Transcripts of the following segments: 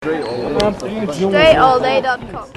StrayAllDay.com.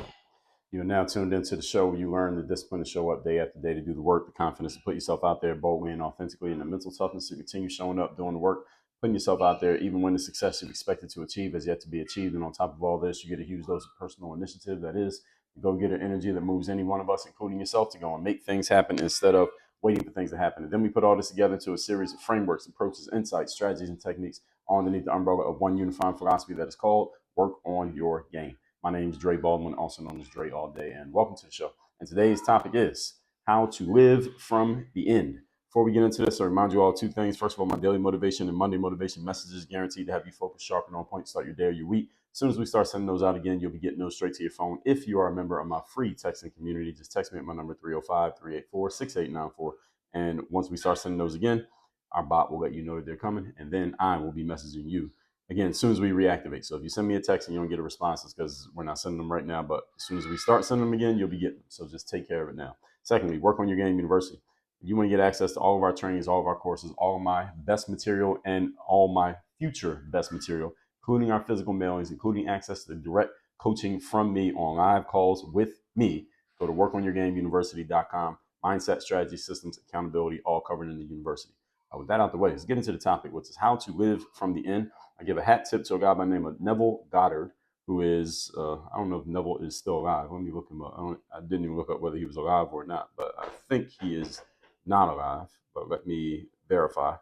You are now tuned into the show where you learn the discipline to show up day after day, to do the work, the confidence to put yourself out there boldly and authentically, and the mental toughness to continue showing up, doing the work, putting yourself out there, even when the success you expected to achieve has yet to be achieved. And on top of all this, you get a huge dose of personal initiative. That is the go-getter energy that moves any one of us, including yourself, to go and make things happen instead of waiting for things to happen. And then we put all this together into a series of frameworks, approaches, insights, strategies, and techniques underneath the umbrella of one unifying philosophy that is called Work on Your Game. My name is Dre Baldwin, also known as Dre All Day, and welcome to the show. And today's topic is how to live from the end. Before we get into this, I remind you all two things. First of all, my daily motivation and Monday motivation messages guaranteed to have you focused, sharp, and on point to start your day or your week. As soon as we start sending those out again, you'll be getting those straight to your phone. If you are a member of my free texting community, just text me at my number 305-384-6894. And once we start sending those again, our bot will let you know that they're coming, and then I will be messaging you again, as soon as we reactivate. So if you send me a text and you don't get a response, it's because we're not sending them right now. But as soon as we start sending them again, you'll be getting them. So just take care of it now. Secondly, Work on Your Game University. If you want to get access to all of our trainings, all of our courses, all of my best material, and all my future best material, including our physical mailings, including access to direct coaching from me on live calls with me, go to workonyourgameuniversity.com. Mindset, strategy, systems, accountability, all covered in the university. With that out the way, let's get into the topic, which is how to live from the end. I give a hat tip to a guy by the name of Neville Goddard, who is, I don't know if Neville is still alive. Let me look him up. I didn't even look up whether he was alive or not, but I think he is not alive. But let me verify.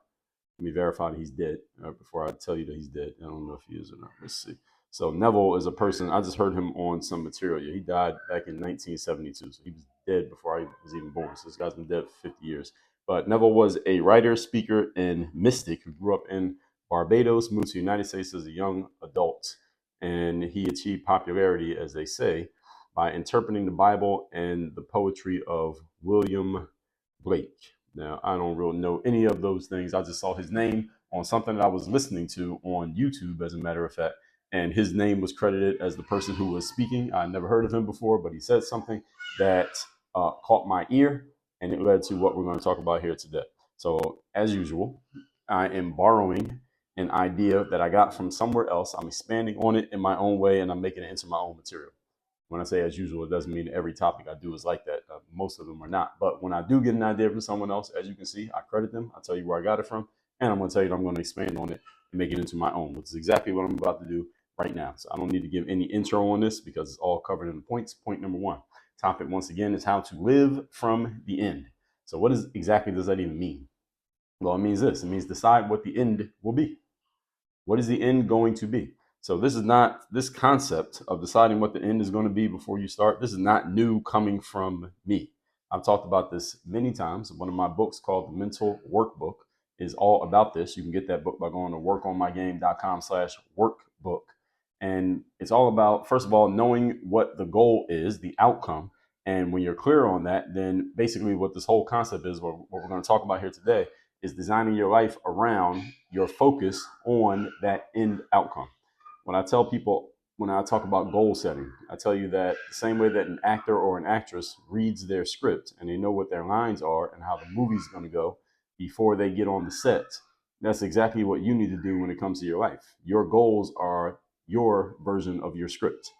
Let me verify that he's dead before I tell you that he's dead. I don't know if he is or not. Let's see. So Neville is a person, I just heard him on some material. He died back in 1972. So he was dead before I was even born. So this guy's been dead for 50 years. But Neville was a writer, speaker, and mystic who grew up in Barbados, moved to the United States as a young adult, and he achieved popularity, as they say, by interpreting the Bible and the poetry of William Blake. Now, I don't really know any of those things. I just saw his name on something that I was listening to on YouTube, as a matter of fact, and his name was credited as the person who was speaking. I never heard of him before, but he said something that caught my ear, and it led to what we're going to talk about here today. So, as usual, I am borrowing an idea that I got from somewhere else. I'm expanding on it in my own way, and I'm making it into my own material. When I say as usual, it doesn't mean every topic I do is like that. Most of them are not. But when I do get an idea from someone else, as you can see, I credit them. I tell you where I got it from, and I'm going to tell you that I'm going to expand on it and make it into my own, which is exactly what I'm about to do right now. So I don't need to give any intro on this because it's all covered in the points. Point number one. Topic, once again, is how to live from the end. So what exactly does that even mean? Well, it means this. It means decide what the end will be. What is the end going to be? So this is not, this concept of deciding what the end is going to be before you start, this is not new coming from me. I've talked about this many times. One of my books called The Mental Workbook is all about this. You can get that book by going to workonmygame.com/workbook. And it's all about, first of all, knowing what the goal is, the outcome. And when you're clear on that, then basically what this whole concept is, what we're going to talk about here today, is designing your life around your focus on that end outcome. When I tell people, when I talk about goal setting, I tell you that the same way that an actor or an actress reads their script and they know what their lines are and how the movie's going to go before they get on the set, that's exactly what you need to do when it comes to your life. Your goals are your version of your script.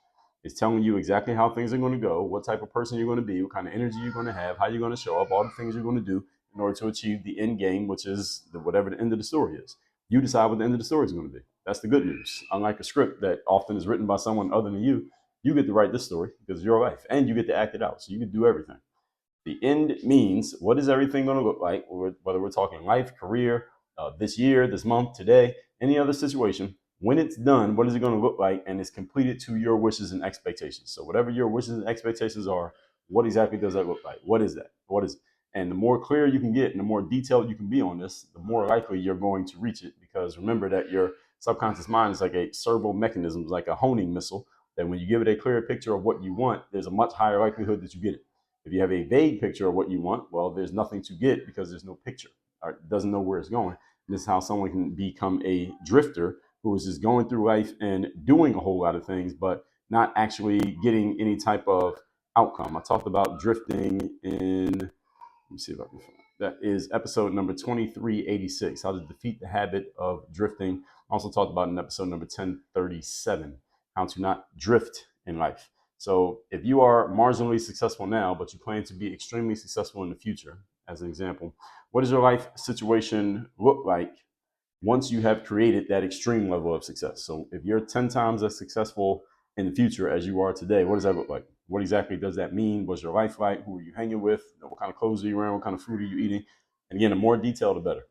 It's telling you exactly how things are going to go, what type of person you're going to be, what kind of energy you're going to have, how you're going to show up, all the things you're going to do in order to achieve the end game, which is whatever the end of the story is. You decide what the end of the story is going to be. That's the good news. Unlike a script that often is written by someone other than you, you get to write this story because it's your life, and you get to act it out. So you can do everything. The end means, what is everything going to look like, whether we're talking life, career, this year, this month, today, any other situation. When it's done, what is it going to look like? And it's completed to your wishes and expectations. So whatever your wishes and expectations are, what exactly does that look like? What is that? What is it? And the more clear you can get and the more detailed you can be on this, the more likely you're going to reach it. Because remember that your subconscious mind is like a servo mechanism, it's like a honing missile, that when you give it a clear picture of what you want, there's a much higher likelihood that you get it. If you have a vague picture of what you want, well, there's nothing to get because there's no picture. Or it doesn't know where it's going. And this is how someone can become a drifter who is just going through life and doing a whole lot of things, but not actually getting any type of outcome. I talked about drifting in, let me see if I can find it. That is episode number 2386, how to defeat the habit of drifting. I also talked about in episode number 1037, how to not drift in life. So if you are marginally successful now, but you plan to be extremely successful in the future, as an example, what does your life situation look like once you have created that extreme level of success? So if you're 10 times as successful in the future as you are today, what does that look like? What exactly does that mean? What's your life like? Who are you hanging with? What kind of clothes are you wearing? What kind of food are you eating? And again, the more detail, the better.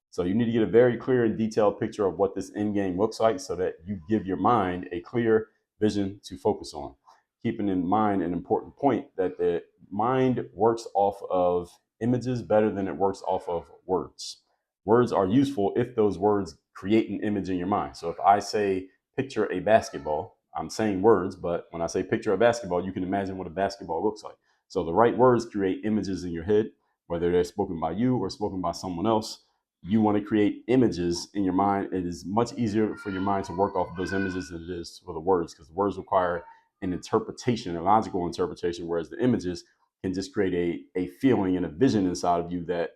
So you need to get a very clear and detailed picture of what this end game looks like so that you give your mind a clear vision to focus on. Keeping in mind an important point that the mind works off of images better than it works off of words. Words are useful if those words create an image in your mind. So if I say picture a basketball, I'm saying words, but when I say picture a basketball, you can imagine what a basketball looks like. So the right words create images in your head, whether they're spoken by you or spoken by someone else. You want to create images in your mind. It is much easier for your mind to work off of those images than it is for the words, because the words require an interpretation, a logical interpretation, whereas the images can just create a feeling and a vision inside of you that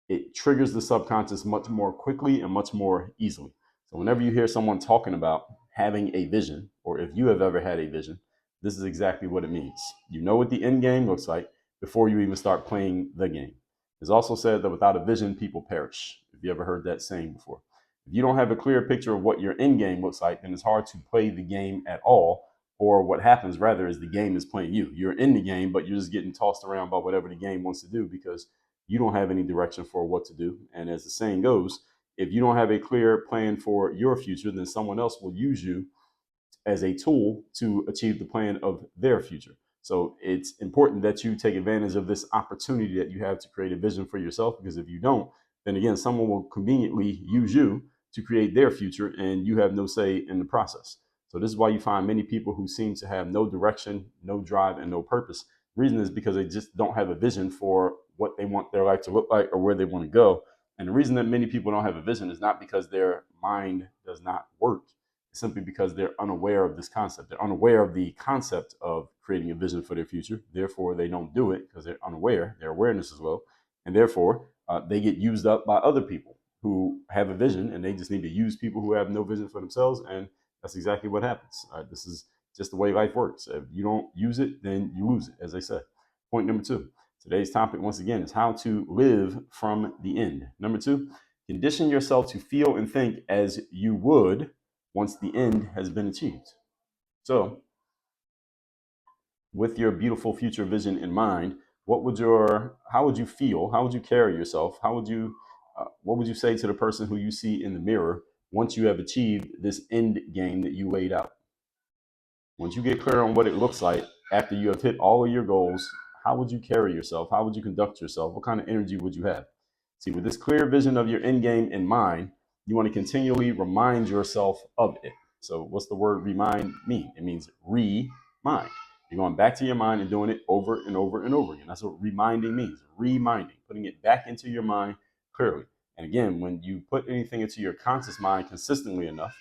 it triggers the subconscious much more quickly and much more easily. So whenever you hear someone talking about having a vision, or if you have ever had a vision, this is exactly what it means. You know what the end game looks like before you even start playing the game. It's also said that without a vision, people perish. If you ever heard that saying before. If you don't have a clear picture of what your end game looks like, then it's hard to play the game at all. Or what happens rather is the game is playing you. You're in the game, but you're just getting tossed around by whatever the game wants to do because you don't have any direction for what to do. And as the saying goes, if you don't have a clear plan for your future, then someone else will use you as a tool to achieve the plan of their future. So it's important that you take advantage of this opportunity that you have to create a vision for yourself, because if you don't, then again, someone will conveniently use you to create their future and you have no say in the process. So this is why you find many people who seem to have no direction, no drive, and no purpose. The reason is because they just don't have a vision for what they want their life to look like or where they want to go. And the reason that many people don't have a vision is not because their mind does not work. It's simply because they're unaware of this concept. They're unaware of the concept of creating a vision for their future. Therefore, they don't do it because they're unaware. Their awareness is low. And therefore, they get used up by other people who have a vision, and they just need to use people who have no vision for themselves. And that's exactly what happens. This is just the way life works. If you don't use it, then you lose it, as they say. Point number 2. Today's topic, once again, is how to live from the end. Number 2, condition yourself to feel and think as you would once the end has been achieved. So, with your beautiful future vision in mind, how would you feel? How would you carry yourself? What would you say to the person who you see in the mirror once you have achieved this end game that you laid out? Once you get clear on what it looks like after you have hit all of your goals, how would you carry yourself? How would you conduct yourself? What kind of energy would you have? See, with this clear vision of your end game in mind, you want to continually remind yourself of it. So what's the word remind mean? It means remind. You're going back to your mind and doing it over and over and over again. That's what reminding means. Reminding, putting it back into your mind clearly. And again, when you put anything into your conscious mind consistently enough,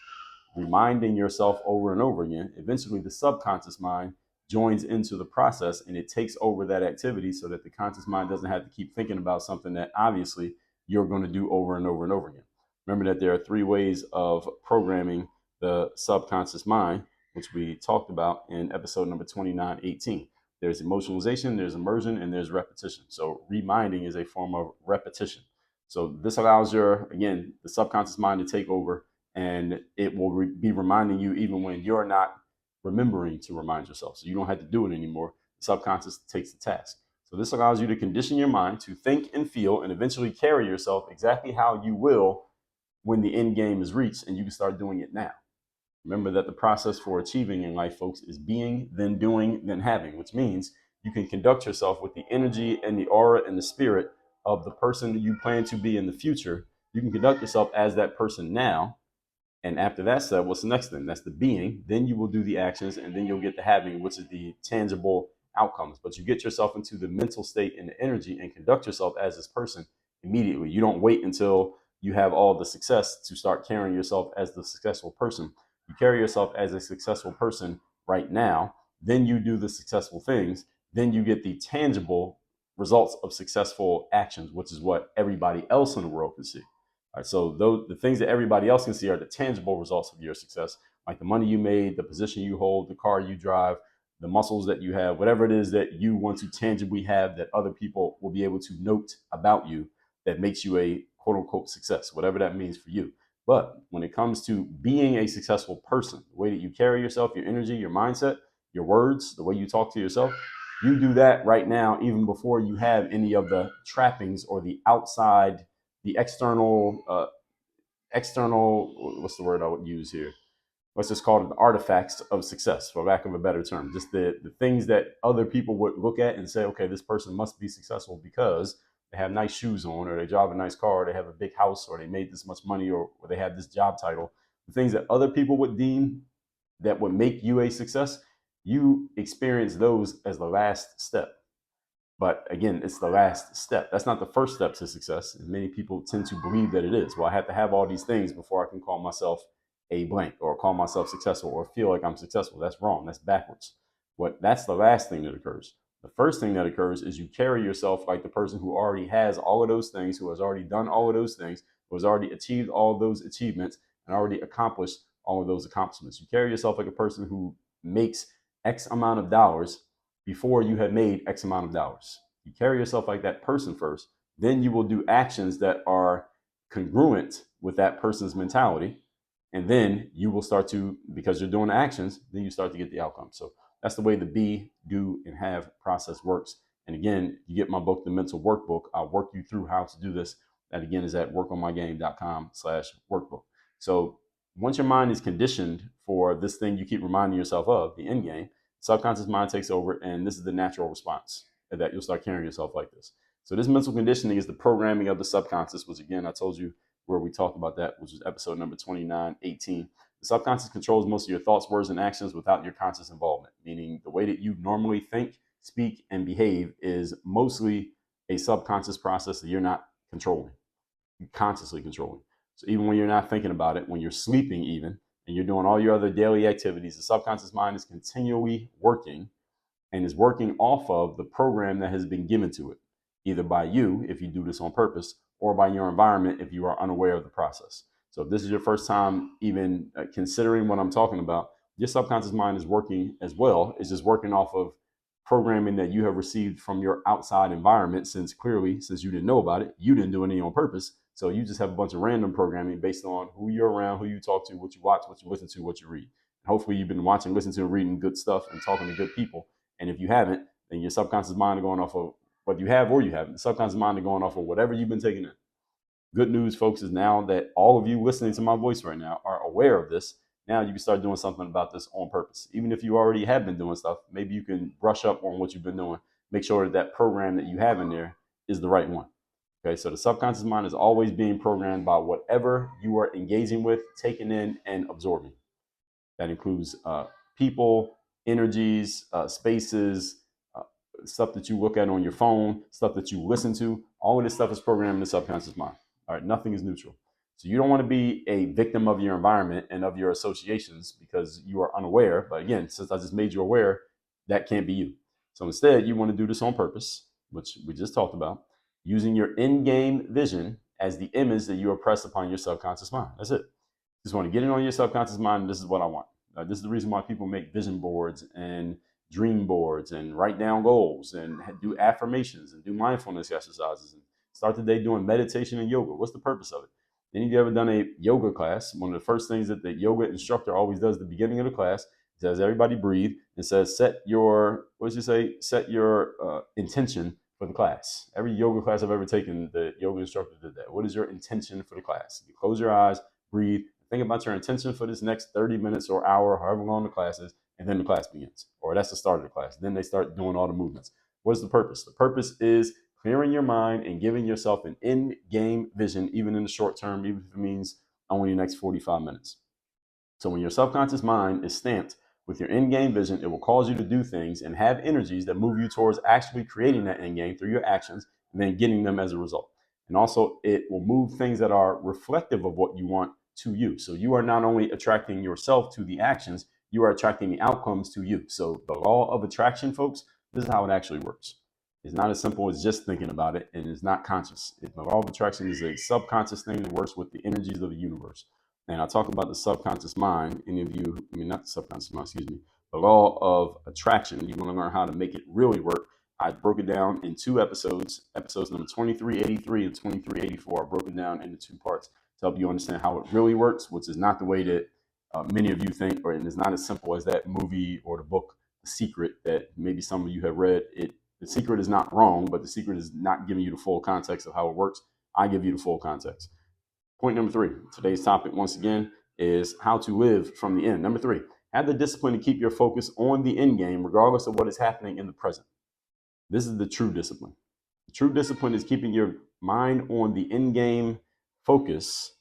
reminding yourself over and over again, eventually the subconscious mind joins into the process and it takes over that activity so that the conscious mind doesn't have to keep thinking about something that obviously you're going to do over and over and over again. Remember that there are 3 ways of programming the subconscious mind, which we talked about in episode number 2918. There's emotionalization, there's immersion, and there's repetition. So reminding is a form of repetition. So this allows the subconscious mind to take over, and it will be reminding you even when you're not remembering to remind yourself. So you don't have to do it anymore. The subconscious takes the task. So this allows you to condition your mind to think and feel and eventually carry yourself exactly how you will when the end game is reached, and you can start doing it now. Remember that the process for achieving in life, folks, is being, then doing, then having, which means you can conduct yourself with the energy and the aura and the spirit of the person that you plan to be in the future. You can conduct yourself as that person now. And after that step, what's the next thing? That's the being. Then you will do the actions, and then you'll get the having, which is the tangible outcomes. But you get yourself into the mental state and the energy and conduct yourself as this person immediately. You don't wait until you have all the success to start carrying yourself as the successful person. You carry yourself as a successful person right now. Then you do the successful things. Then you get the tangible results of successful actions, which is what everybody else in the world can see. All right, so the things that everybody else can see are the tangible results of your success. like the money you made, the position you hold, the car you drive, the muscles that you have, whatever it is that you want to tangibly have that other people will be able to note about you that makes you a quote unquote success, whatever that means for you. But when it comes to being a successful person, the way that you carry yourself, your energy, your mindset, your words, the way you talk to yourself, you do that right now, even before you have any of the trappings or the outside, the external, what's the word I would use here? Let's just call it the artifacts of success, for lack of a better term. Just the things that other people would look at and say, okay, this person must be successful because they have nice shoes on, or they drive a nice car, or they have a big house, or they made this much money, or they have this job title. The things that other people would deem that would make you a success, you experience those as the last step. But again, it's the last step. That's not the first step to success. And many people tend to believe that it is. Well, I have to have all these things before I can call myself a blank or call myself successful or feel like I'm successful. That's wrong. That's backwards. That's the last thing that occurs. The first thing that occurs is you carry yourself like the person who already has all of those things, who has already done all of those things, who has already achieved all of those achievements and already accomplished all of those accomplishments. You carry yourself like a person who makes X amount of dollars before you have made X amount of dollars. You carry yourself like that person first, then you will do actions that are congruent with that person's mentality. And then you will start to, because you're doing the actions, then you start to get the outcome. So that's the way the be, do, and have process works. And again, you get my book, The Mental Workbook. I'll work you through how to do this. That again is at workonmygame.com/workbook. So once your mind is conditioned for this thing you keep reminding yourself of, the end game, subconscious mind takes over, and this is the natural response that you'll start carrying yourself like this. So this mental conditioning is the programming of the subconscious, which again, I told you where we talked about that, which was episode number 2918. The subconscious controls most of your thoughts, words, and actions without your conscious involvement, meaning the way that you normally think, speak, and behave is mostly a subconscious process that you're not controlling, you're consciously controlling. So even when you're not thinking about it, when you're sleeping even, and you're doing all your other daily activities, the subconscious mind is continually working and is working off of the program that has been given to it, either by you, if you do this on purpose, or by your environment, if you are unaware of the process. So if this is your first time even considering what I'm talking about, your subconscious mind is working as well. It's just working off of programming that you have received from your outside environment, since you didn't know about it, you didn't do any on purpose. So you just have a bunch of random programming based on who you're around, who you talk to, what you watch, what you listen to, what you read. And hopefully you've been watching, listening to, and reading good stuff and talking to good people. And if you haven't, then your subconscious mind is going off of whether you have or you haven't. The subconscious mind is going off of whatever you've been taking in. Good news, folks, is now that all of you listening to my voice right now are aware of this. Now you can start doing something about this on purpose. Even if you already have been doing stuff, maybe you can brush up on what you've been doing. Make sure that program that you have in there is the right one. Okay, so the subconscious mind is always being programmed by whatever you are engaging with, taking in, and absorbing. That includes people, energies, spaces, stuff that you look at on your phone, stuff that you listen to. All of this stuff is programmed in the subconscious mind. All right, nothing is neutral. So you don't want to be a victim of your environment and of your associations because you are unaware. But again, since I just made you aware, that can't be you. So instead, you want to do this on purpose, which we just talked about, using your in-game vision as the image that you impress upon your subconscious mind. That's it. Just want to get it on your subconscious mind. And this is what I want. This is the reason why people make vision boards and dream boards and write down goals and do affirmations and do mindfulness exercises and start the day doing meditation and yoga. What's the purpose of it? Any of you ever done a yoga class? One of the first things that the yoga instructor always does at the beginning of the class is has everybody breathe and says, set your intention for the class. Every yoga class I've ever taken, the yoga instructor did that. What is your intention for the class? You close your eyes, breathe, think about your intention for this next 30 minutes or hour, however long the class is, and then the class begins. Or that's the start of the class. Then they start doing all the movements. What is the purpose? The purpose is clearing your mind and giving yourself an in-game vision, even in the short term, even if it means only the next 45 minutes. So when your subconscious mind is stamped with your in-game vision, it will cause you to do things and have energies that move you towards actually creating that end game through your actions and then getting them as a result. And also it will move things that are reflective of what you want to you. So you are not only attracting yourself to the actions, you are attracting the outcomes to you. So the law of attraction, folks, this is how it actually works. It's not as simple as just thinking about it, and it's not conscious. The law of attraction is a subconscious thing that works with the energies of the universe. and I talk about the subconscious mind. Any of you, I mean, not the subconscious mind, excuse me, the law of attraction. You want to learn how to make it really work. I broke it down in 2 episodes, episodes number 2383 and 2384. I broke it down into 2 parts to help you understand how it really works, which is not the way that many of you think, or it is not as simple as that movie or the book, The Secret, that maybe some of you have read. The Secret is not wrong, but The Secret is not giving you the full context of how it works. I give you the full context. Point number 3, today's topic, once again, is how to live from the end. Number 3, have the discipline to keep your focus on the end game, regardless of what is happening in the present. This is the true discipline. The true discipline is keeping your mind on the end game focus,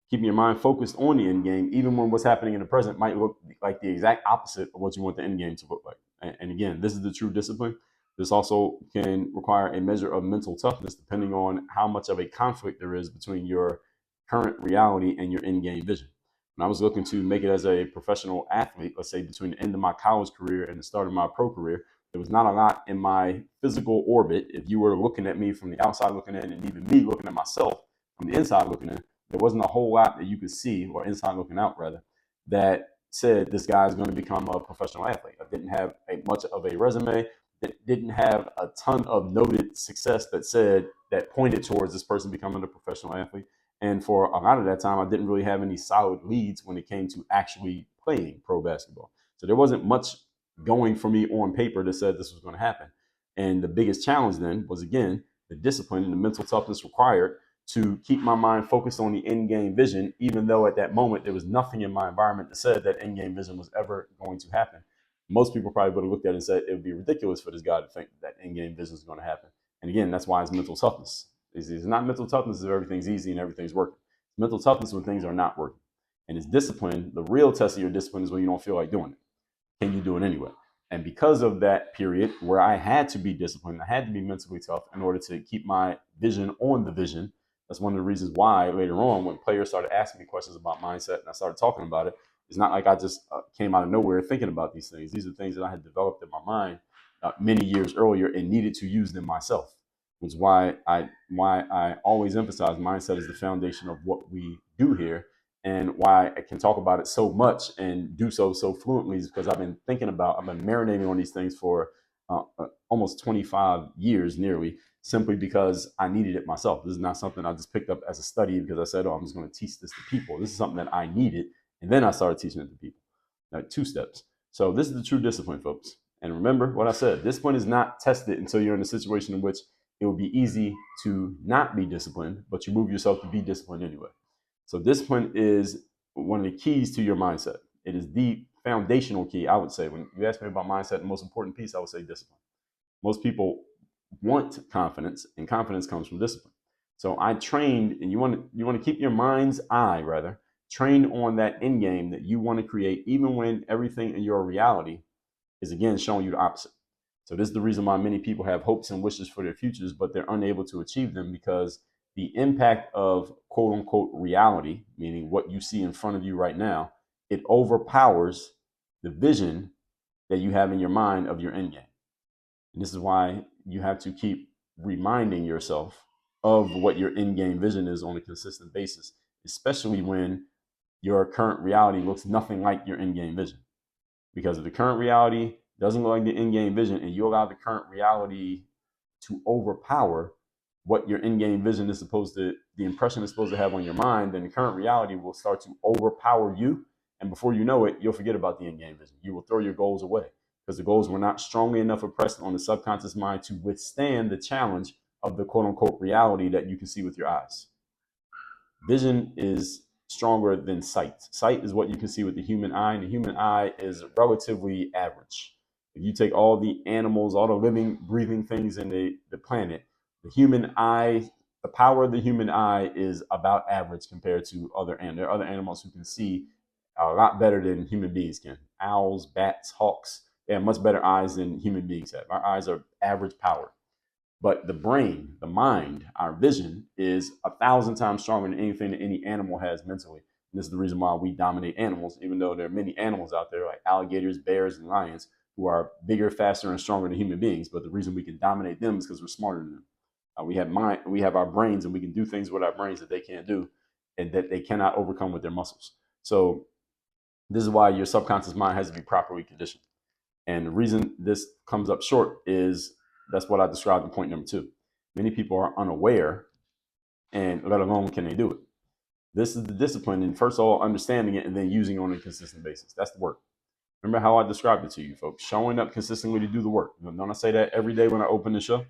keeping your mind focused on the end game, even when what's happening in the present might look like the exact opposite of what you want the end game to look like. And again, this is the true discipline. This also can require a measure of mental toughness, depending on how much of a conflict there is between your current reality and your end game vision. When I was looking to make it as a professional athlete, let's say between the end of my college career and the start of my pro career, there was not a lot in my physical orbit. If you were looking at me from the outside looking in, and even me looking at myself from the inside looking in, there wasn't a whole lot that you could see, or inside looking out rather, that said this guy is going to become a professional athlete. I didn't have much of a resume. That didn't have a ton of noted success that pointed towards this person becoming a professional athlete. And for a lot of that time, I didn't really have any solid leads when it came to actually playing pro basketball. So there wasn't much going for me on paper that said this was going to happen. And the biggest challenge then was, again, the discipline and the mental toughness required to keep my mind focused on the end game vision, even though at that moment there was nothing in my environment that said that end game vision was ever going to happen. Most people probably would have looked at it and said it would be ridiculous for this guy to think that end game vision is going to happen. And again, that's why it's mental toughness. It's not mental toughness if everything's easy and everything's working. It's mental toughness when things are not working. And it's discipline. The real test of your discipline is when you don't feel like doing it. Can you do it anyway? And because of that period where I had to be disciplined, I had to be mentally tough in order to keep my vision on the vision. That's one of the reasons why later on, when players started asking me questions about mindset and I started talking about it, it's not like I just came out of nowhere thinking about these things. These are things that I had developed in my mind many years earlier and needed to use them myself, which is why I always emphasize mindset is the foundation of what we do here, and why I can talk about it so much and do so fluently is because I've been marinating on these things for almost 25 years nearly, simply because I needed it myself. This is not something I just picked up as a study because I said, oh, I'm just going to teach this to people. This is something that I needed. And then I started teaching it to people. Now, 2 steps. So this is the true discipline, folks. And remember what I said. Discipline is not tested until you're in a situation in which it will be easy to not be disciplined, but you move yourself to be disciplined anyway. So discipline is one of the keys to your mindset. It is the foundational key, I would say. When you ask me about mindset, the most important piece, I would say discipline. Most people want confidence, and confidence comes from discipline. So I trained, and you want to keep your mind's eye, rather, trained on that end game that you want to create, even when everything in your reality is, again, showing you the opposite. So this is the reason why many people have hopes and wishes for their futures, but they're unable to achieve them because the impact of quote unquote reality, meaning what you see in front of you right now, it overpowers the vision that you have in your mind of your end game. And this is why you have to keep reminding yourself of what your end game vision is on a consistent basis, especially when your current reality looks nothing like your end game vision. Because if the current reality doesn't look like the end game vision, and you allow the current reality to overpower what your end game vision is the impression is supposed to have on your mind, then the current reality will start to overpower you. And before you know it, you'll forget about the end game vision. You will throw your goals away because the goals were not strongly enough impressed on the subconscious mind to withstand the challenge of the quote unquote reality that you can see with your eyes. Vision is stronger than sight. Sight is what you can see with the human eye, and the human eye is relatively average. If you take all the animals, all the living, breathing things in the planet, the human eye, the power of the human eye is about average compared to other animals. There are other animals who can see a lot better than human beings can. Owls, bats, hawks, they have much better eyes than human beings have. Our eyes are average power. But the brain, the mind, our vision is 1,000 times stronger than anything that any animal has mentally. And this is the reason why we dominate animals, even though there are many animals out there like alligators, bears, and lions who are bigger, faster, and stronger than human beings. But the reason we can dominate them is because we're smarter than them. We have our brains, and we can do things with our brains that they can't do. and that they cannot overcome with their muscles. So this is why your subconscious mind has to be properly conditioned. And the reason this comes up short is that's what I described in point number 2. Many people are unaware, and let alone can they do it. This is the discipline, and first of all, understanding it and then using it on a consistent basis. That's the work. Remember how I described it to you, folks. Showing up consistently to do the work. Don't I say that every day when I open the show?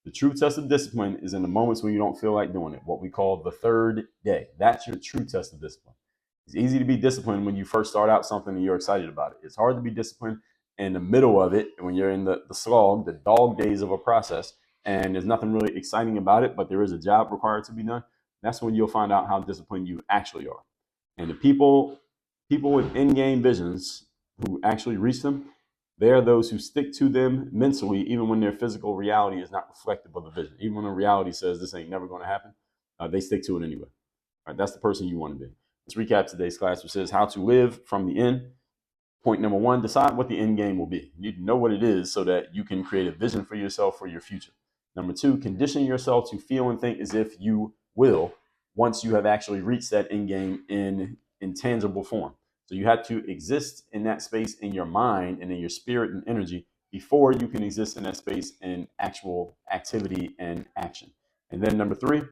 The true test of discipline is in the moments when you don't feel like doing it, what we call the third day. That's your true test of discipline. It's easy to be disciplined when you first start out something and you're excited about it. It's hard to be disciplined in the middle of it when you're in the slog, the dog days of a process, and there's nothing really exciting about it, but there is a job required to be done. That's when you'll find out how disciplined you actually are. And the people with in-game visions who actually reach them, they are those who stick to them mentally, even when their physical reality is not reflective of the vision. Even when the reality says this ain't never going to happen, they stick to it anyway. All right, that's the person you want to be. Let's recap today's class, which says how to live from the end. Point number 1, decide what the end game will be. You need to know what it is so that you can create a vision for yourself for your future. Number 2, condition yourself to feel and think as if you will once you have actually reached that end game in tangible form. So you have to exist in that space in your mind and in your spirit and energy before you can exist in that space in actual activity and action. And then number 3,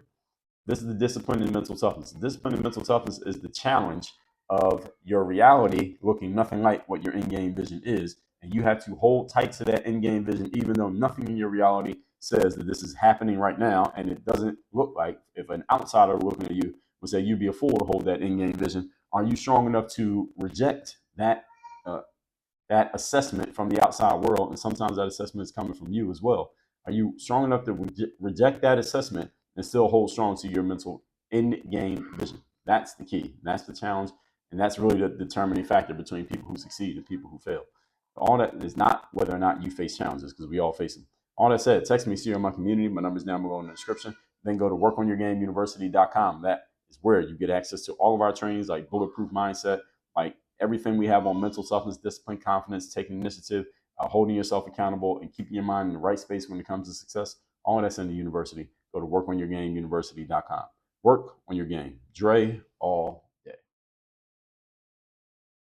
this is the discipline and mental toughness. Discipline and mental toughness is the challenge of your reality looking nothing like what your in-game vision is. And you have to hold tight to that in-game vision, even though nothing in your reality says that this is happening right now. And it doesn't look like, if an outsider looking at you would say you'd be a fool to hold that in-game vision. Are you strong enough to reject that assessment from the outside world? And sometimes that assessment is coming from you as well. Are you strong enough to reject that assessment and still hold strong to your mental in-game vision? That's the key. That's the challenge. And that's really the determining factor between people who succeed and people who fail. All that is not whether or not you face challenges, because we all face them. All that said, text me, see you in my community. My number's down below in the description. Then go to workonyourgameuniversity.com. That is where you get access to all of our trainings like Bulletproof Mindset, like everything we have on mental toughness, discipline, confidence, taking initiative, holding yourself accountable, and keeping your mind in the right space when it comes to success. All that's in the university. Go to workonyourgameuniversity.com. Work on your game. Dre all